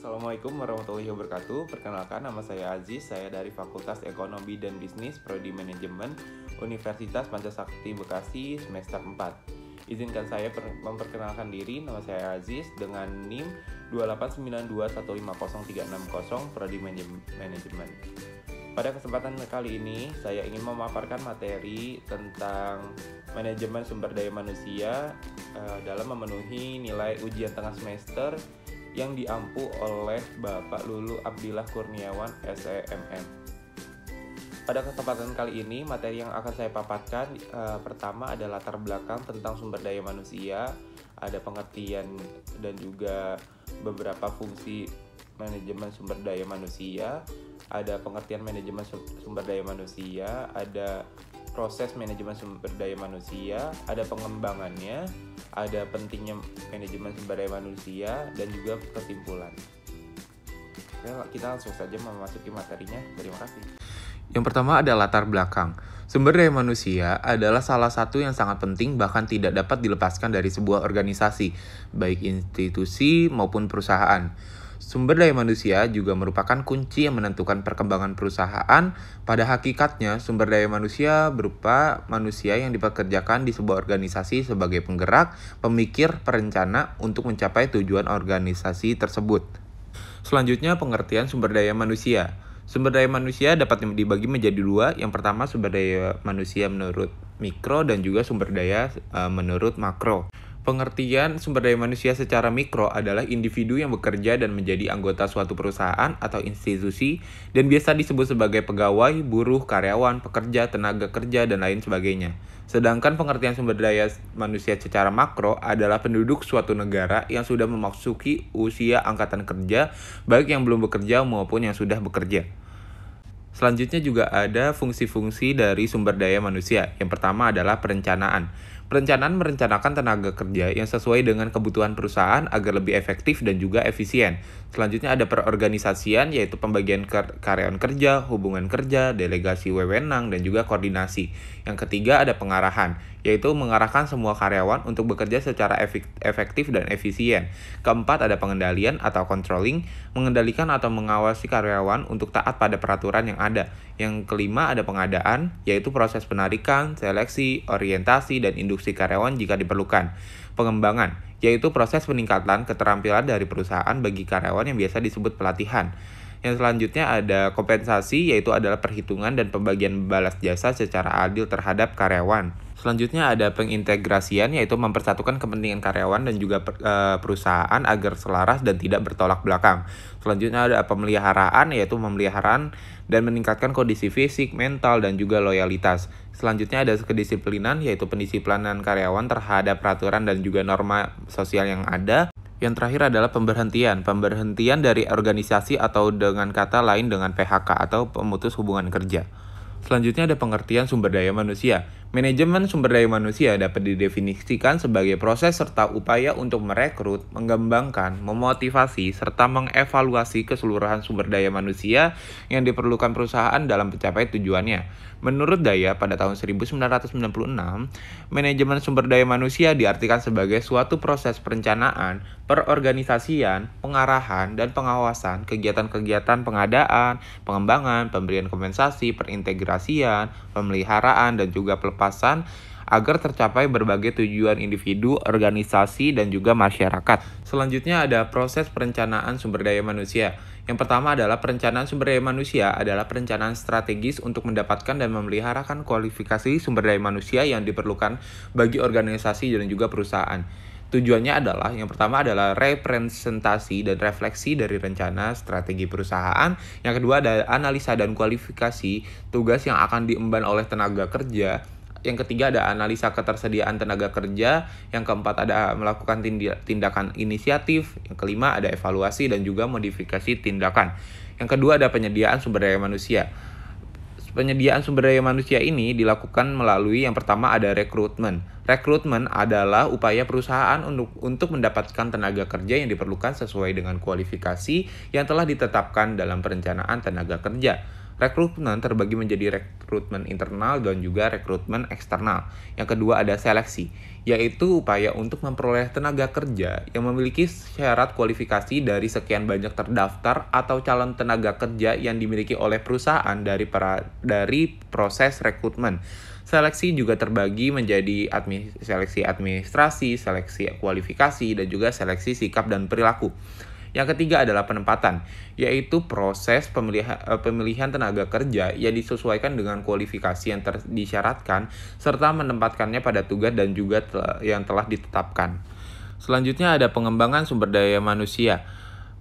Assalamualaikum warahmatullahi wabarakatuh. Perkenalkan, nama saya Aziz. Saya dari Fakultas Ekonomi dan Bisnis Prodi Manajemen Universitas Pancasakti Bekasi semester 4. Izinkan saya memperkenalkan diri. Nama saya Aziz dengan NIM 289215030 Prodi Manajemen. Pada kesempatan kali ini, saya ingin memaparkan materi tentang manajemen sumber daya manusia dalam memenuhi nilai ujian tengah semester yang diampu oleh Bapak Lulu Abdillah Kurniawan, SEMM. Pada kesempatan kali ini, materi yang akan saya paparkan pertama adalah latar belakang tentang sumber daya manusia, ada pengertian dan juga beberapa fungsi manajemen sumber daya manusia, ada pengertian manajemen sumber daya manusia, ada proses manajemen sumber daya manusia, ada pengembangannya, ada pentingnya manajemen sumber daya manusia, dan juga kesimpulan. Oke, kita langsung saja memasuki materinya. Terima kasih. Yang pertama ada latar belakang. Sumber daya manusia adalah salah satu yang sangat penting, bahkan tidak dapat dilepaskan dari sebuah organisasi, baik institusi maupun perusahaan. Sumber daya manusia juga merupakan kunci yang menentukan perkembangan perusahaan. Pada hakikatnya, sumber daya manusia berupa manusia yang dipekerjakan di sebuah organisasi sebagai penggerak, pemikir, perencana untuk mencapai tujuan organisasi tersebut. Selanjutnya, pengertian sumber daya manusia. Sumber daya manusia dapat dibagi menjadi dua. Yang pertama, sumber daya manusia menurut mikro dan juga sumber daya menurut makro. Pengertian sumber daya manusia secara mikro adalah individu yang bekerja dan menjadi anggota suatu perusahaan atau institusi dan biasa disebut sebagai pegawai, buruh, karyawan, pekerja, tenaga kerja, dan lain sebagainya. Sedangkan pengertian sumber daya manusia secara makro adalah penduduk suatu negara yang sudah memasuki usia angkatan kerja, baik yang belum bekerja maupun yang sudah bekerja. Selanjutnya juga ada fungsi-fungsi dari sumber daya manusia. Yang pertama adalah perencanaan. Perencanaan merencanakan tenaga kerja yang sesuai dengan kebutuhan perusahaan agar lebih efektif dan juga efisien. Selanjutnya ada perorganisasian, yaitu pembagian karyawan kerja, hubungan kerja, delegasi wewenang, dan juga koordinasi. Yang ketiga ada pengarahan, yaitu mengarahkan semua karyawan untuk bekerja secara efektif dan efisien. Keempat ada pengendalian atau controlling, mengendalikan atau mengawasi karyawan untuk taat pada peraturan yang ada. Yang kelima ada pengadaan, yaitu proses penarikan, seleksi, orientasi, dan induksi karyawan jika diperlukan. Pengembangan, yaitu proses peningkatan keterampilan dari perusahaan bagi karyawan yang biasa disebut pelatihan. Yang selanjutnya ada kompensasi, yaitu adalah perhitungan dan pembagian balas jasa secara adil terhadap karyawan. Selanjutnya ada pengintegrasian, yaitu mempersatukan kepentingan karyawan dan juga perusahaan agar selaras dan tidak bertolak belakang. Selanjutnya ada pemeliharaan, yaitu pemeliharaan dan meningkatkan kondisi fisik, mental, dan juga loyalitas. Selanjutnya ada kedisiplinan, yaitu pendisiplinan karyawan terhadap peraturan dan juga norma sosial yang ada. Yang terakhir adalah pemberhentian dari organisasi atau dengan kata lain dengan PHK atau pemutus hubungan kerja. Selanjutnya ada pengertian sumber daya manusia. Manajemen sumber daya manusia dapat didefinisikan sebagai proses serta upaya untuk merekrut, mengembangkan, memotivasi, serta mengevaluasi keseluruhan sumber daya manusia yang diperlukan perusahaan dalam mencapai tujuannya. Menurut Daya, pada tahun 1996, manajemen sumber daya manusia diartikan sebagai suatu proses perencanaan, perorganisasian, pengarahan, dan pengawasan kegiatan-kegiatan pengadaan, pengembangan, pemberian kompensasi, perintegrasian, pemeliharaan, dan juga pelepasan agar tercapai berbagai tujuan individu, organisasi, dan juga masyarakat. Selanjutnya ada proses perencanaan sumber daya manusia. Yang pertama adalah perencanaan sumber daya manusia adalah perencanaan strategis untuk mendapatkan dan memeliharakan kualifikasi sumber daya manusia yang diperlukan bagi organisasi dan juga perusahaan. Tujuannya adalah, yang pertama adalah representasi dan refleksi dari rencana strategi perusahaan. Yang kedua ada analisa dan kualifikasi tugas yang akan diemban oleh tenaga kerja. Yang ketiga ada analisa ketersediaan tenaga kerja. Yang keempat ada melakukan tindakan inisiatif. Yang kelima ada evaluasi dan juga modifikasi tindakan. Yang kedua ada penyediaan sumber daya manusia. Penyediaan sumber daya manusia ini dilakukan melalui yang pertama ada rekrutmen. Rekrutmen adalah upaya perusahaan untuk mendapatkan tenaga kerja yang diperlukan sesuai dengan kualifikasi yang telah ditetapkan dalam perencanaan tenaga kerja. Rekrutmen terbagi menjadi rekrutmen internal dan juga rekrutmen eksternal. Yang kedua ada seleksi, yaitu upaya untuk memperoleh tenaga kerja yang memiliki syarat kualifikasi dari sekian banyak terdaftar atau calon tenaga kerja yang dimiliki oleh perusahaan dari proses rekrutmen. Seleksi juga terbagi menjadi seleksi administrasi, seleksi kualifikasi, dan juga seleksi sikap dan perilaku. Yang ketiga adalah penempatan, yaitu proses pemilihan tenaga kerja yang disesuaikan dengan kualifikasi yang disyaratkan, serta menempatkannya pada tugas dan juga yang telah ditetapkan. Selanjutnya ada pengembangan sumber daya manusia.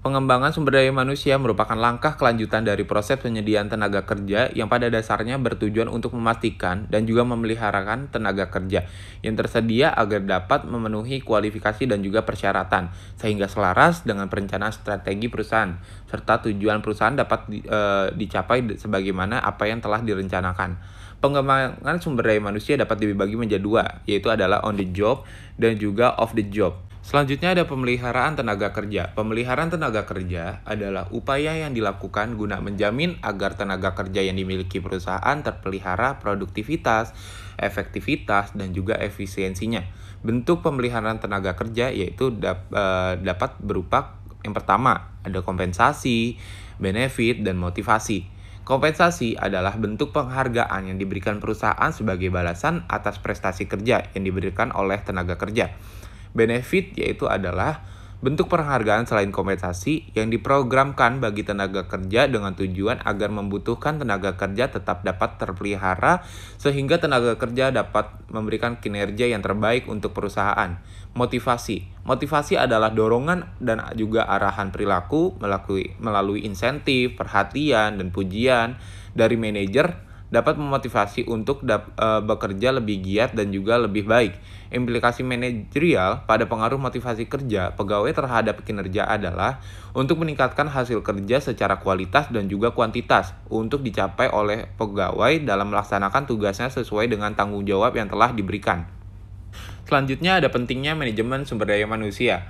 Pengembangan sumber daya manusia merupakan langkah kelanjutan dari proses penyediaan tenaga kerja yang pada dasarnya bertujuan untuk memastikan dan juga memeliharakan tenaga kerja yang tersedia agar dapat memenuhi kualifikasi dan juga persyaratan, sehingga selaras dengan perencanaan strategi perusahaan, serta tujuan perusahaan dapat dicapai sebagaimana apa yang telah direncanakan. Pengembangan sumber daya manusia dapat dibagi menjadi dua, yaitu adalah on the job dan juga off the job. Selanjutnya ada pemeliharaan tenaga kerja. Pemeliharaan tenaga kerja adalah upaya yang dilakukan guna menjamin agar tenaga kerja yang dimiliki perusahaan terpelihara produktivitas, efektivitas, dan juga efisiensinya. Bentuk pemeliharaan tenaga kerja yaitu dapat berupa yang pertama ada kompensasi, benefit, dan motivasi. Kompensasi adalah bentuk penghargaan yang diberikan perusahaan sebagai balasan atas prestasi kerja yang diberikan oleh tenaga kerja. Benefit yaitu adalah bentuk penghargaan selain kompensasi yang diprogramkan bagi tenaga kerja dengan tujuan agar membutuhkan tenaga kerja tetap dapat terpelihara sehingga tenaga kerja dapat memberikan kinerja yang terbaik untuk perusahaan. Motivasi adalah dorongan dan juga arahan perilaku melalui insentif, perhatian, dan pujian dari manajer dapat memotivasi untuk bekerja lebih giat dan juga lebih baik. Implikasi manajerial pada pengaruh motivasi kerja pegawai terhadap kinerja adalah untuk meningkatkan hasil kerja secara kualitas dan juga kuantitas untuk dicapai oleh pegawai dalam melaksanakan tugasnya sesuai dengan tanggung jawab yang telah diberikan. Selanjutnya ada pentingnya manajemen sumber daya manusia.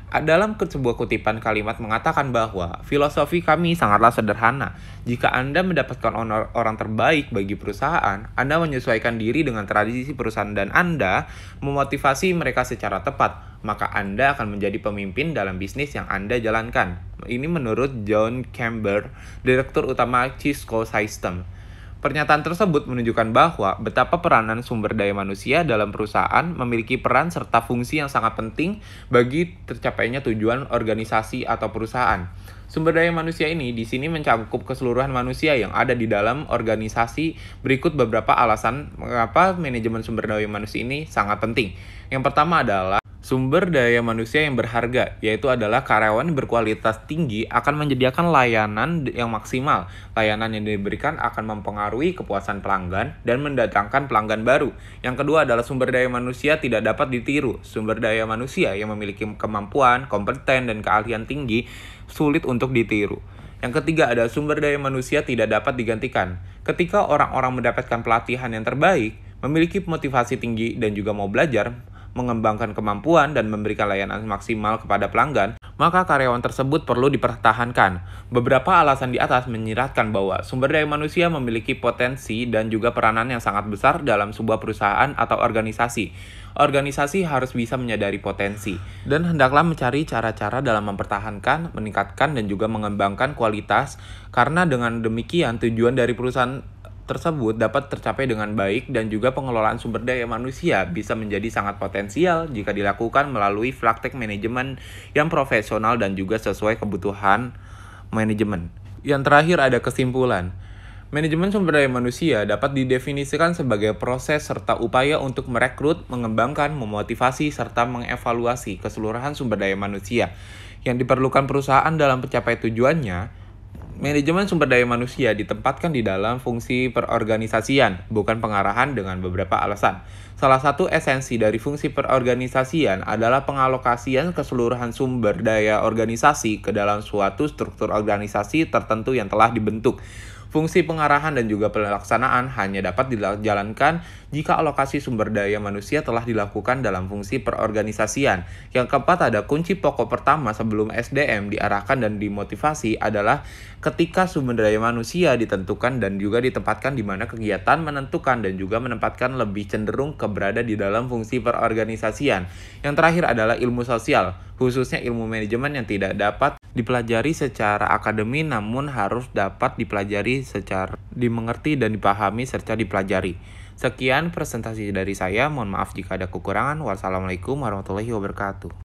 Dalam sebuah kutipan kalimat mengatakan bahwa filosofi kami sangatlah sederhana. Jika Anda mendapatkan orang terbaik bagi perusahaan, Anda menyesuaikan diri dengan tradisi perusahaan dan Anda memotivasi mereka secara tepat, maka Anda akan menjadi pemimpin dalam bisnis yang Anda jalankan. Ini menurut John Campbell, Direktur Utama Cisco Systems. Pernyataan tersebut menunjukkan bahwa betapa peranan sumber daya manusia dalam perusahaan memiliki peran serta fungsi yang sangat penting bagi tercapainya tujuan organisasi atau perusahaan. Sumber daya manusia ini di sini mencakup keseluruhan manusia yang ada di dalam organisasi. Berikut beberapa alasan mengapa manajemen sumber daya manusia ini sangat penting. Yang pertama adalah sumber daya manusia yang berharga, yaitu adalah karyawan berkualitas tinggi akan menyediakan layanan yang maksimal. Layanan yang diberikan akan mempengaruhi kepuasan pelanggan dan mendatangkan pelanggan baru. Yang kedua adalah sumber daya manusia tidak dapat ditiru. Sumber daya manusia yang memiliki kemampuan, kompeten, dan keahlian tinggi sulit untuk ditiru. Yang ketiga ada sumber daya manusia tidak dapat digantikan. Ketika orang-orang mendapatkan pelatihan yang terbaik, memiliki motivasi tinggi dan juga mau belajar, mengembangkan kemampuan dan memberikan layanan maksimal kepada pelanggan, maka karyawan tersebut perlu dipertahankan. Beberapa alasan di atas menyiratkan bahwa sumber daya manusia memiliki potensi dan juga peranan yang sangat besar dalam sebuah perusahaan atau organisasi. Organisasi harus bisa menyadari potensi dan hendaklah mencari cara-cara dalam mempertahankan, meningkatkan, dan juga mengembangkan kualitas, karena dengan demikian tujuan dari perusahaan tersebut dapat tercapai dengan baik dan juga pengelolaan sumber daya manusia bisa menjadi sangat potensial jika dilakukan melalui praktek manajemen yang profesional dan juga sesuai kebutuhan manajemen. Yang terakhir ada kesimpulan. Manajemen sumber daya manusia dapat didefinisikan sebagai proses serta upaya untuk merekrut, mengembangkan, memotivasi, serta mengevaluasi keseluruhan sumber daya manusia yang diperlukan perusahaan dalam mencapai tujuannya. Manajemen sumber daya manusia ditempatkan di dalam fungsi perorganisasian, bukan pengarahan, dengan beberapa alasan. Salah satu esensi dari fungsi perorganisasian adalah pengalokasian keseluruhan sumber daya organisasi ke dalam suatu struktur organisasi tertentu yang telah dibentuk. Fungsi pengarahan dan juga pelaksanaan hanya dapat dijalankan jika alokasi sumber daya manusia telah dilakukan dalam fungsi perorganisasian. Yang keempat, ada kunci pokok pertama sebelum SDM diarahkan dan dimotivasi adalah ketika sumber daya manusia ditentukan dan juga ditempatkan di mana kegiatan menentukan dan juga menempatkan lebih cenderung berada di dalam fungsi perorganisasian. Yang terakhir adalah ilmu sosial, khususnya ilmu manajemen yang tidak dapat dipelajari secara akademi namun harus dapat dipelajari secara dimengerti dan dipahami serta dipelajari. Sekian presentasi dari saya, mohon maaf jika ada kekurangan. Wassalamualaikum warahmatullahi wabarakatuh.